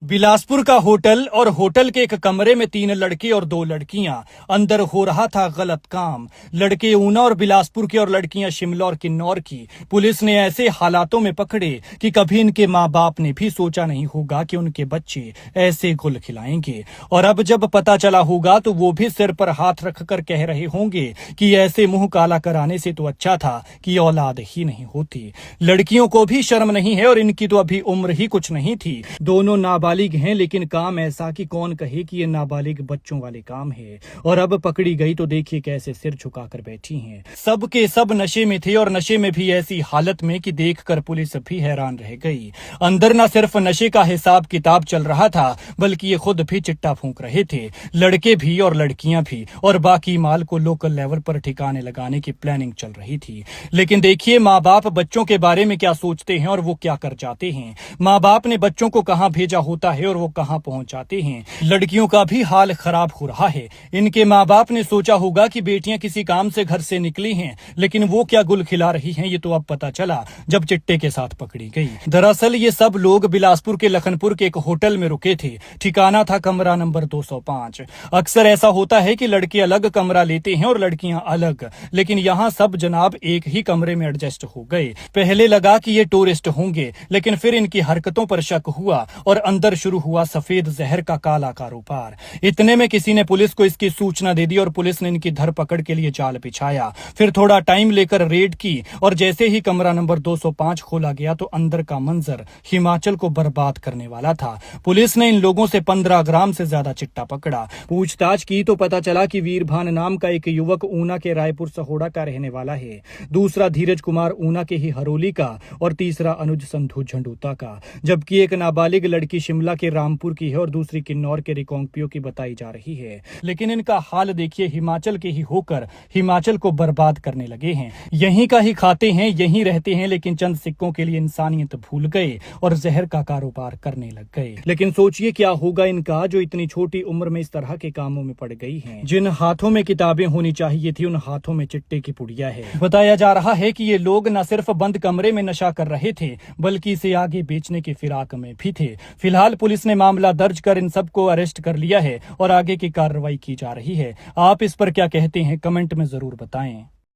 बिलासपुर का होटल और होटल के एक कमरे में 3 लड़के और 2 लड़कियां। अंदर हो रहा था गलत काम। लड़के ऊना और बिलासपुर के और लड़कियां शिमला और किन्नौर की। पुलिस ने ऐसे हालातों में पकड़े कि कभी इनके माँ बाप ने भी सोचा नहीं होगा कि उनके बच्चे ऐसे गुल खिलाएंगे। और अब जब पता चला होगा तो वो भी सिर पर हाथ रखकर कह रहे होंगे कि ऐसे मुंह काला कराने से तो अच्छा था कि औलाद ही नहीं होती। लड़कियों को भी शर्म नहीं है और इनकी तो अभी उम्र ही कुछ नहीं थी। दोनों नाबालिग हैं, लेकिन काम ऐसा कि कौन कहे कि ये नाबालिग बच्चों वाले काम है। और अब पकड़ी गई तो देखिए कैसे सिर झुकाकर बैठी हैं। सब के सब नशे में थे और नशे में भी ऐसी हालत में कि देखकर पुलिस भी हैरान रह गई। अंदर न सिर्फ नशे का हिसाब किताब चल रहा था, बल्कि ये खुद भी चिट्टा फूंक रहे थे, लड़के भी और लड़कियां भी, और बाकी माल को लोकल लेवल पर ठिकाने लगाने की प्लानिंग चल रही थी। लेकिन देखिए माँ बाप बच्चों के बारे में क्या सोचते हैं और वो क्या कर जाते हैं। माँ बाप ने बच्चों को कहाँ भेजा होता है और वो कहां पहुंच जाते हैं। लड़कियों का भी हाल खराब हो रहा है। इनके माँ बाप ने सोचा होगा कि बेटियां किसी काम से घर से निकली हैं, लेकिन वो क्या गुल खिला रही हैं ये तो अब पता चला जब चिट्टे के साथ पकड़ी गई। दरअसल ये सब लोग बिलासपुर के लखनपुर के एक होटल में रुके थे। ठिकाना था कमरा नंबर 205। अक्सर ऐसा होता है कि लड़के अलग कमरा लेते हैं और लड़कियां अलग, लेकिन यहाँ सब जनाब एक ही कमरे में एडजस्ट हो गए। पहले लगा कि ये टूरिस्ट होंगे, लेकिन फिर इनकी हरकतों पर शक हुआ और अंदर शुरू हुआ सफेद जहर का काला कारोबार। इतने में किसी ने पुलिस को इसकी सूचना दे दी और पुलिस ने इनकी धरपकड़ के लिए जाल बिछाया। फिर थोड़ा टाइम लेकर रेड की और जैसे ही कमरा नंबर 205 खोला गया तो अंदर का मंजर हिमाचल को बर्बाद करने वाला था। पुलिस ने इन लोगों से 15 ग्राम से ज्यादा चिट्टा पकड़ा। पूछताछ की तो पता चला कि वीरभान नाम का एक युवक ऊना के रायपुर सहोड़ा का रहने वाला है, दूसरा धीरज कुमार ऊना के ही हरोली का और तीसरा अनुज संधू झंडूता का, जबकि एक नाबालिग लड़की शिमला के रामपुर की है और दूसरी किन्नौर के रिकांगपियो की बताई जा रही है। लेकिन इनका हाल देखिए, हिमाचल के ही होकर हिमाचल को बर्बाद करने लगे हैं। यहीं का ही खाते हैं, यहीं रहते हैं, लेकिन चंद सिक्कों के लिए इंसानियत भूल गए और जहर का कारोबार करने लग गए। लेकिन सोचिए क्या होगा इनका जो इतनी छोटी उम्र में इस तरह के कामों में पड़ गई हैं। जिन हाथों में किताबें होनी चाहिए थी उन हाथों में चिट्टे की पुड़िया है। बताया जा रहा है कि ये लोग न सिर्फ बंद कमरे में नशा कर रहे थे, बल्कि इसे आगे बेचने की फिराक में भी थे। फिलहाल पुलिस ने मामला दर्ज कर इन सबको अरेस्ट कर लिया है और आगे की कार्रवाई की जा रही है। आप इस पर क्या कहते हैं कमेंट में जरूर बताएं।